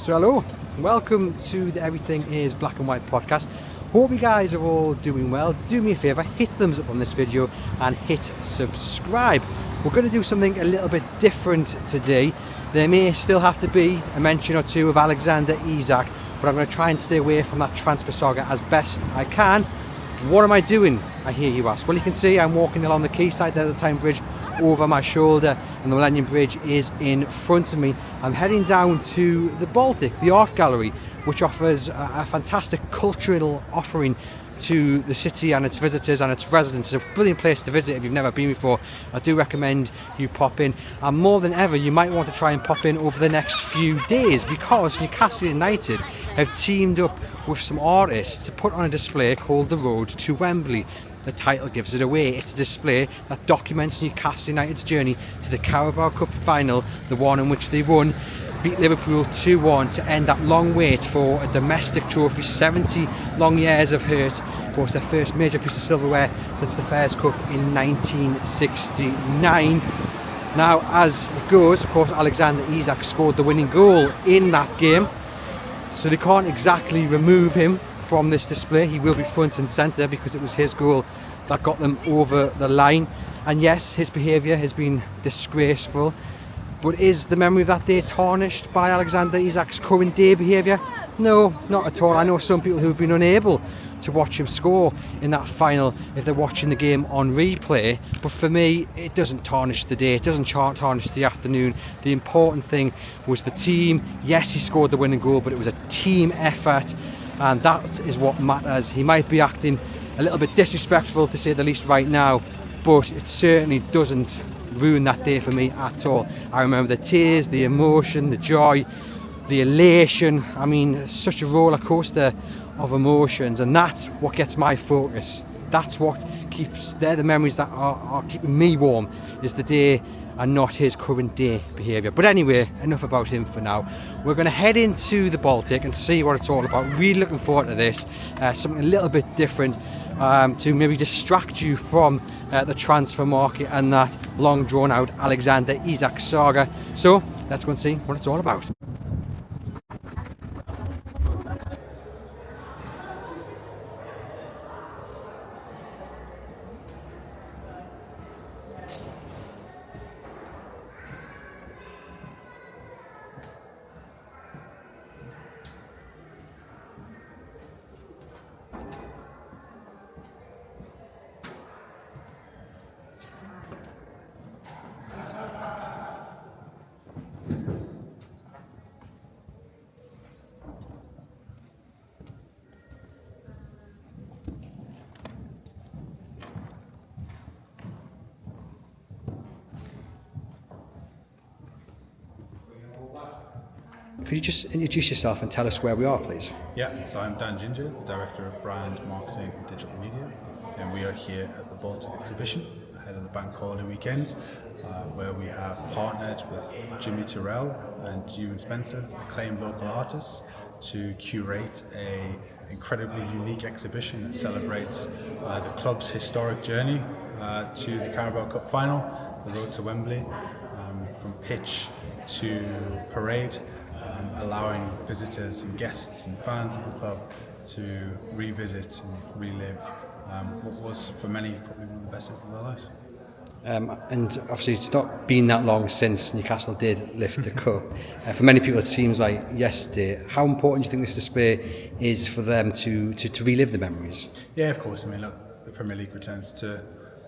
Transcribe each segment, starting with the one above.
So hello, welcome to the Everything is Black and White podcast. Hope you guys are all doing well. Do me a favour, hit thumbs up on this video and hit subscribe. We're going to do something a little bit different today. There may still have to be a mention or two of Alexander Isak, but I'm going to try and stay away from that transfer saga as best I can. What am I doing, I hear you ask? Well, you can see I'm walking along the quayside there, the Tyne Bridge over my shoulder, and the Millennium Bridge is in front of me. I'm heading down to the Baltic, the art gallery, which offers a fantastic cultural offering to the city and its visitors and its residents. It's a brilliant place to visit if you've never been before. I do recommend you pop in, and more than ever you might want to try and pop in over the next few days, because Newcastle United have teamed up with some artists to put on a display called The Road to Wembley. The title gives it away. It's a display that documents Newcastle United's journey to the Carabao Cup final, the one in which they beat Liverpool 2-1 to end that long wait for a domestic trophy. 70 long years of hurt. Of course, their first major piece of silverware since the Fairs Cup in 1969. Now, as it goes, of course, Alexander Isak scored the winning goal in that game, so they can't exactly remove him from this display. He will be front and centre because it was his goal that got them over the line. And yes, his behaviour has been disgraceful, but is the memory of that day tarnished by Alexander Isak's current day behaviour? No, not at all. I know some people who've been unable to watch him score in that final if they're watching the game on replay, but for me it doesn't tarnish the day, it doesn't tarnish the afternoon. The important thing was the team. Yes, he scored the winning goal, but it was a team effort, and that is what matters. He might be acting a little bit disrespectful, to say the least, right now, but it certainly doesn't ruin that day for me at all. I remember the tears, the emotion, the joy, the elation. I mean, such a roller coaster of emotions, and that's what gets my focus. That's what they're the memories that are keeping me warm, is the day and not his current day behaviour. But anyway, enough about him for now. We're going to head into the Baltic and see what it's all about. Really looking forward to this, something a little bit different, to maybe distract you from the transfer market and that long drawn out Alexander Isak saga. So let's go and see what it's all about. Could you just introduce yourself and tell us where we are, please? Yeah, so I'm Dan Ginger, Director of Brand, Marketing and Digital Media, and we are here at the Baltic exhibition ahead of the bank holiday weekend, where we have partnered with Jimmy Terrell and Ewan Spencer, acclaimed local artists, to curate an incredibly unique exhibition that celebrates the club's historic journey to the Carabao Cup final, the road to Wembley, from pitch to parade. Allowing visitors and guests and fans of the club to revisit and relive what was for many probably one of the best days of their lives. And obviously it's not been that long since Newcastle did lift the cup. For many people it seems like yesterday. How important do you think this display is for them to relive the memories? Yeah, of course. I mean, look, the Premier League returns to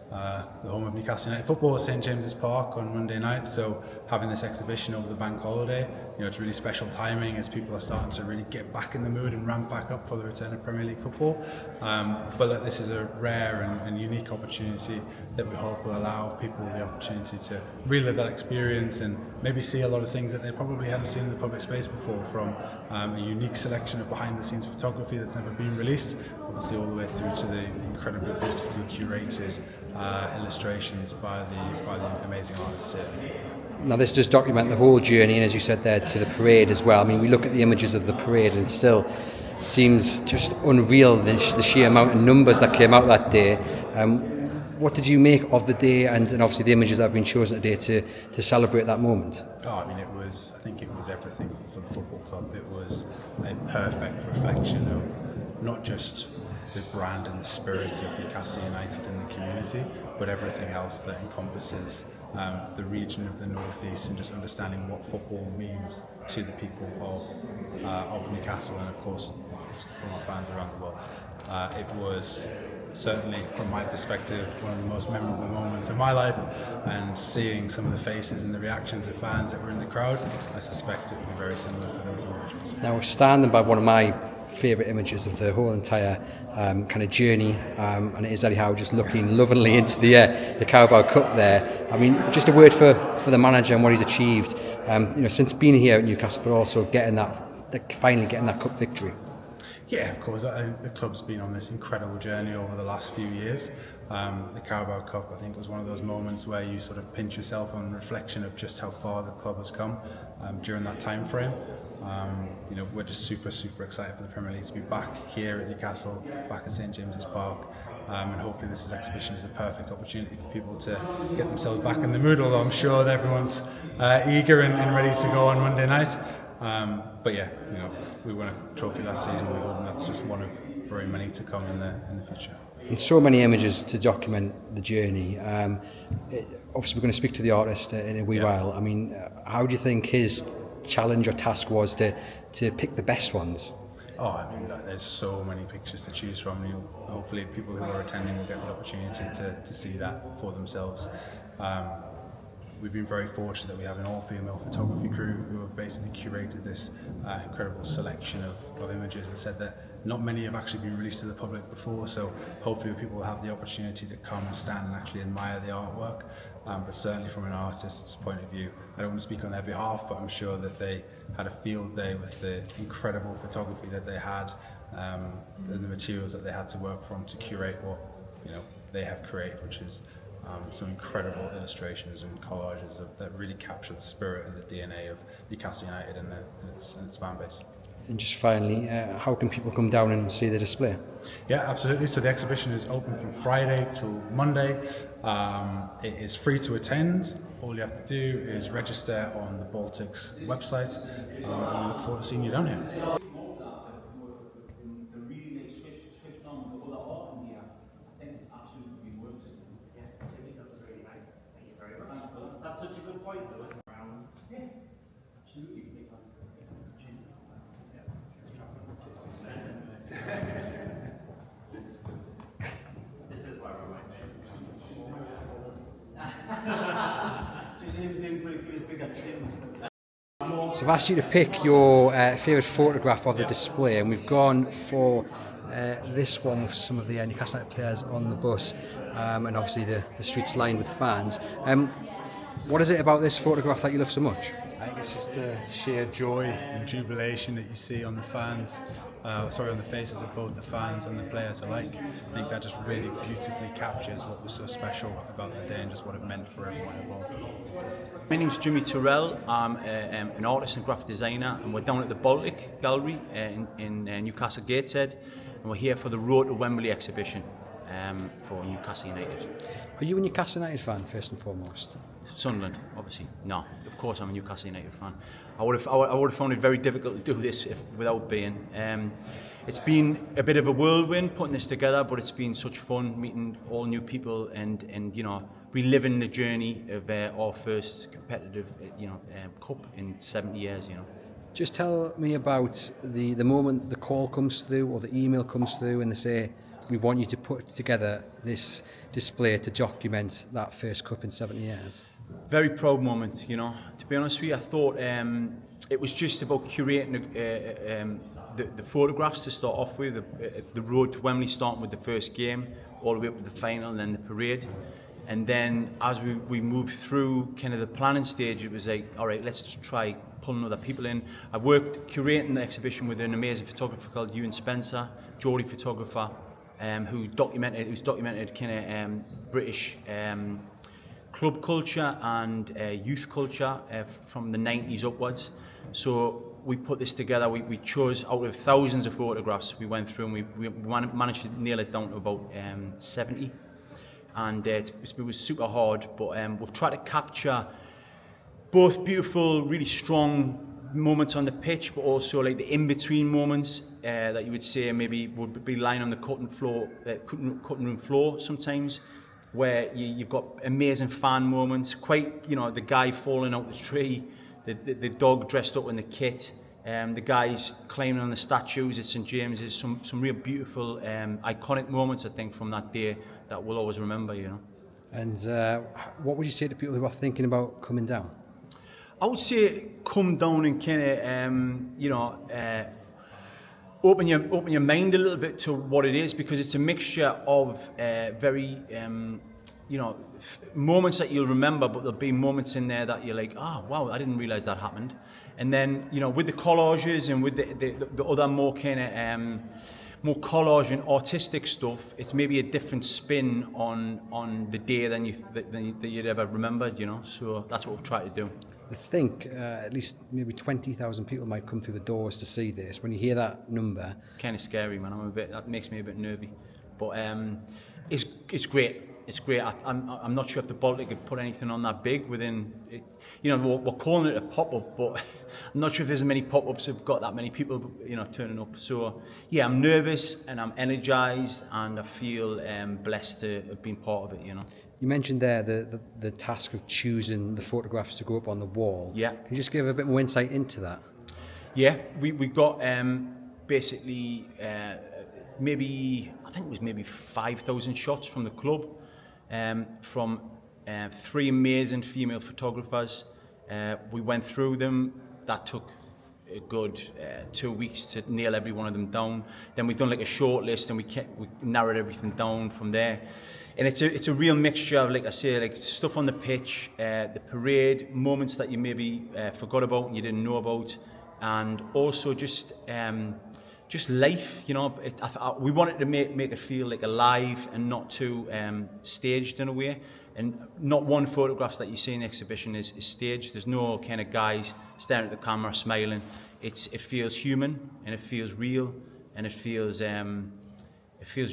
the home of Newcastle United football, St James's Park, on Monday night, so having this exhibition over the bank holiday, it's really special timing as people are starting to really get back in the mood and ramp back up for the return of Premier League football. But look, this is a rare and unique opportunity that we hope will allow people the opportunity to relive that experience and maybe see a lot of things that they probably haven't seen in the public space before, from a unique selection of behind the scenes photography that's never been released, obviously all the way through to the incredibly beautifully curated illustrations by the amazing artists here. Now this does document the whole journey, and as you said there, to the parade as well. I mean, we look at the images of the parade and it still seems just unreal, the sheer amount of numbers that came out that day. what did you make of the day and obviously the images that have been chosen today to celebrate that moment? Oh, I mean, I think it was everything for the football club. It was a perfect reflection of not just the brand and the spirit of Newcastle United in the community, but everything else that encompasses the region of the Northeast, and just understanding what football means to the people of Newcastle, and of course from our fans around the world. It was certainly, from my perspective, one of the most memorable moments of my life, and seeing some of the faces and the reactions of fans that were in the crowd, I suspect it would be very similar for those individuals. Now, we're standing by one of my favourite images of the whole entire kind of journey, and it is Eddie Howe just looking lovingly into the Carabao Cup there. I mean, just a word for the manager and what he's achieved, since being here at Newcastle, but also finally getting that cup victory. Yeah, of course. The club's been on this incredible journey over the last few years. The Carabao Cup, I think, was one of those moments where you sort of pinch yourself on reflection of just how far the club has come during that time frame. We're just super excited for the Premier League to be back here at Newcastle, back at St James's Park. And hopefully this exhibition is a perfect opportunity for people to get themselves back in the mood, although I'm sure that everyone's eager and ready to go on Monday night. But yeah, we won a trophy last season. We hope that's just one of very many to come in the future. And so many images to document the journey. Obviously, we're going to speak to the artist in a wee while. I mean, how do you think his challenge or task was to pick the best ones? Oh, I mean, there's so many pictures to choose from. Hopefully, people who are attending will get the opportunity to see that for themselves. We've been very fortunate that we have an all-female photography crew who have basically curated this incredible selection of images. I said that not many have actually been released to the public before, so hopefully people will have the opportunity to come and stand and actually admire the artwork. But certainly from an artist's point of view, I don't want to speak on their behalf, but I'm sure that they had a field day with the incredible photography that they had, and the materials that they had to work from to curate what they have created, which is some incredible illustrations and collages that really capture the spirit and the DNA of Newcastle United and its fan base. And just finally, how can people come down and see the display? Yeah, absolutely. So the exhibition is open from Friday till Monday. It is free to attend. All you have to do is register on the BALTIC's website, and we look forward to seeing you down here. That's such a good point, Lewis. Yeah, absolutely. This is why we're So I've asked you to pick your favourite photograph of the display, and we've gone for this one with some of the Newcastle United players on the bus, and obviously the streets lined with fans. What is it about this photograph that you love so much? I think it's just the sheer joy and jubilation that you see on the fans, on the faces of both the fans and the players alike. I think that just really beautifully captures what was so special about that day and just what it meant for everyone involved. My name's Terrell. I'm an artist and graphic designer, and we're down at the BALTIC Gallery in Newcastle Gateshead, and we're here for the Road to Wembley exhibition for Newcastle United. Are you a Newcastle United fan, first and foremost? Sunderland, obviously. No, of course I'm a Newcastle United fan. I would have found it very difficult to do this without being. It's been a bit of a whirlwind putting this together, but it's been such fun meeting all new people and reliving the journey of our first competitive cup in 70 years. Just tell me about the moment the call comes through or the email comes through and they say, we want you to put together this display to document that first cup in 70 years. Very proud moment, To be honest with you, I thought it was just about curating the photographs to start off with. The road to Wembley, starting with the first game, all the way up to the final, and then the parade. And then as we moved through kind of the planning stage, it was like, all right, let's just try pulling other people in. I worked curating the exhibition with an amazing photographer called Ewan Spencer, Geordie photographer, who's documented kind of British club culture and youth culture from the 90s upwards. So we put this together. We chose out of thousands of photographs we went through, and we managed to nail it down to about 70. and it was super hard. But we've tried to capture both beautiful, really strong moments on the pitch, but also like the in-between moments that you would say maybe would be lying on the cutting room floor sometimes, where you've got amazing fan moments, quite, you know, the guy falling out the tree, the dog dressed up in the kit, the guys climbing on the statues at St James's, some real beautiful, iconic moments, I think, from that day that we'll always remember, you know. And what would you say to people who are thinking about coming down? I would say come down and kind of, you know, open your mind a little bit to what it is, because it's a mixture of very, you know, moments that you'll remember, but there'll be moments in there that you're like, oh, wow, I didn't realise that happened. And then, you know, with the collages and with the other more kind of more collage and artistic stuff, it's maybe a different spin on the day than you'd ever remembered, you know. So that's what we've tried to do. I think at least maybe 20,000 people might come through the doors to see this. When you hear that number, it's kind of scary, man. That makes me a bit nervy, but it's great. It's great. I'm not sure if the Baltic could put anything on that big within it. You know, we're calling it a pop-up, but I'm not sure if there's many pop-ups have got that many people, you know, turning up. So yeah, I'm nervous and I'm energised, and I feel blessed to have been part of it, you know. You mentioned there the task of choosing the photographs to go up on the wall. Yeah. Can you just give a bit more insight into that? Yeah, we got basically maybe, I think it was maybe 5,000 shots from the club, from 3 amazing female photographers. We went through them. That took a good 2 weeks to nail every one of them down. Then we've done like a short list, and we narrowed everything down from there. And it's a real mixture of, like I say, like stuff on the pitch, the parade, moments that you maybe forgot about and you didn't know about, and also just life. You know, we wanted to make it feel like alive and not too staged in a way. And not one photograph that you see in the exhibition is staged. There's no kind of guys staring at the camera smiling. It feels human, and it feels real, and it feels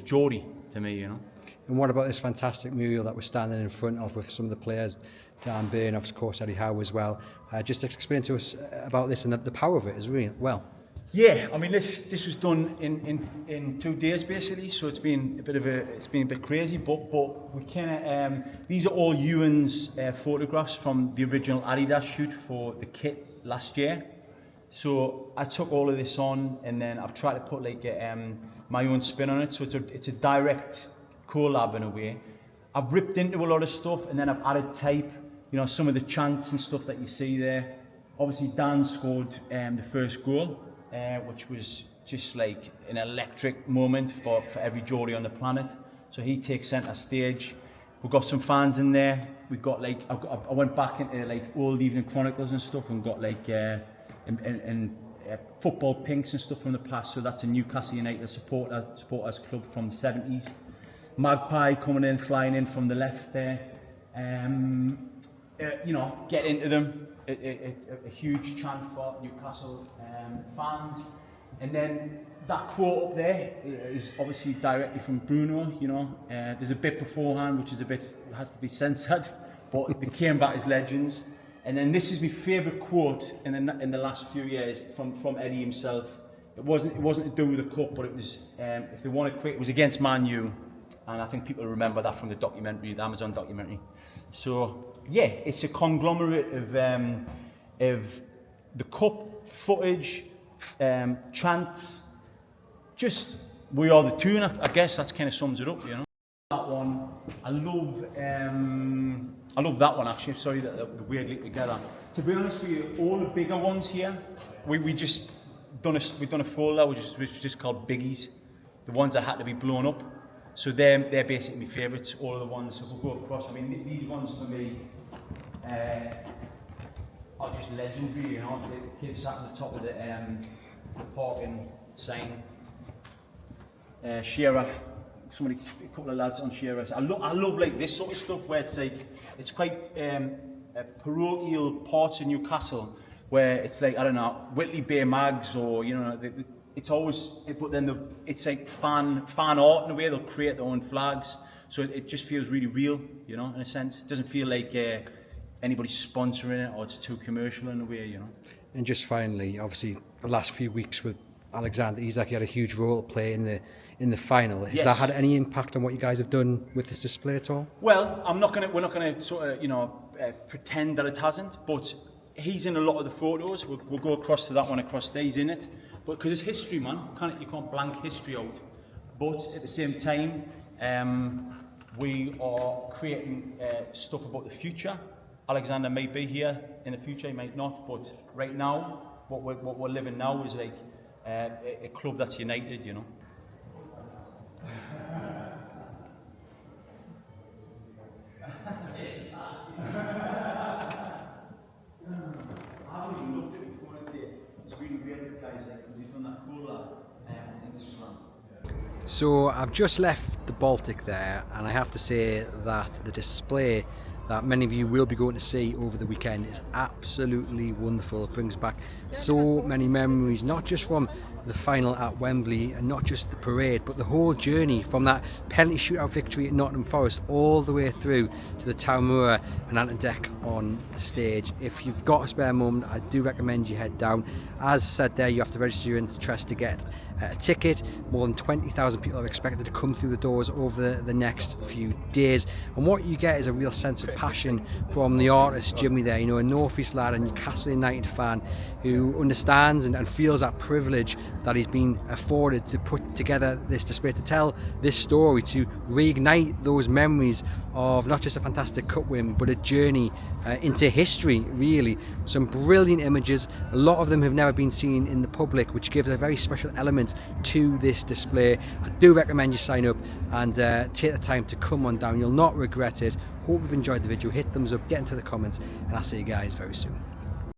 Geordie to me, you know. And what about this fantastic mural that we're standing in front of with some of the players, Dan Byrne, of course, Eddie Howe as well. Just explain to us about this and the power of it as well. Yeah, I mean this was done in 2 days basically, so it's been a bit crazy, but we kind of these are all Ewan's photographs from the original Adidas shoot for the kit last year. So I took all of this on, and then I've tried to put like my own spin on it. So it's a direct collab in a way. I've ripped into a lot of stuff, and then I've added type, you know, some of the chants and stuff that you see there. Obviously Dan scored the first goal, which was just like an electric moment for every Geordie on the planet. So he takes centre stage. We've got some fans in there. We've got like, I went back into like old Evening Chronicles and stuff, and got like football pinks and stuff from the past. So that's a Newcastle United supporters club from the 70s. Magpie coming in, flying in from the left there. You know, get into them. A huge chant for Newcastle fans. And then that quote up there is obviously directly from Bruno, you know. There's a bit beforehand which is has to be censored, but they came back as legends. And then this is my favourite quote in the last few years from Eddie himself. It wasn't to do with the cup, but it was, if they want to quick, it was against Man U. And I think people remember that from the documentary, the Amazon documentary. So yeah, it's a conglomerate of the cup footage, chants, just we are the tune. I guess that kind of sums it up, you know. That one, I love that one actually. Sorry that the weirdly together. To be honest with you, all the bigger ones here, we've done a folder which is just called biggies, the ones that had to be blown up. So they're basically my favourites. All of the ones. So we'll go across. I mean, these ones for me are just legendary. You know, the kid sat on the top of the parking sign. Shearer, a couple of lads on Shearer. I love like this sort of stuff where it's like it's quite parochial parts of Newcastle where it's like, I don't know, Whitley Bay Mags, or you know, it's always, but then it's like fan art in a way. They'll create their own flags. So it just feels really real, you know, in a sense. It doesn't feel like anybody's sponsoring it or it's too commercial in a way, you know. And just finally, obviously, the last few weeks with Alexander Isak, he had a huge role to play in the final. Has that had any impact on what you guys have done with this display at all? Well, we're not gonna sort of, you know, pretend that it hasn't, but he's in a lot of the photos. We'll go across to that one across there, he's in it. But because it's history, man, you can't blank history out. But at the same time, we are creating stuff about the future. Alexander may be here in the future, he might not, but right now, what we're living now is like a club that's united, you know. So I've just left the Baltic there, and I have to say that the display that many of you will be going to see over the weekend is absolutely wonderful. It brings back so many memories, not just from the final at Wembley and not just the parade, but the whole journey from that penalty shootout victory at Nottingham Forest all the way through to the Town Moor and Ant and Deck on the stage. If you've got a spare moment, I do recommend you head down. As said there, you have to register your interest to get a ticket. More than 20,000 people are expected to come through the doors over the next few days, and what you get is a real sense of passion from the artist Jimmy there, you know, a North East lad, a Newcastle United fan who understands and feels that privilege that he's been afforded to put together this display, to tell this story, to reignite those memories of not just a fantastic cup win, but a journey into history, really. Some brilliant images, a lot of them have never been seen in the public, which gives a very special element to this display. I do recommend you sign up and take the time to come on down. You'll not regret it. Hope you've enjoyed the video. Hit thumbs up, get into the comments, and I'll see you guys very soon.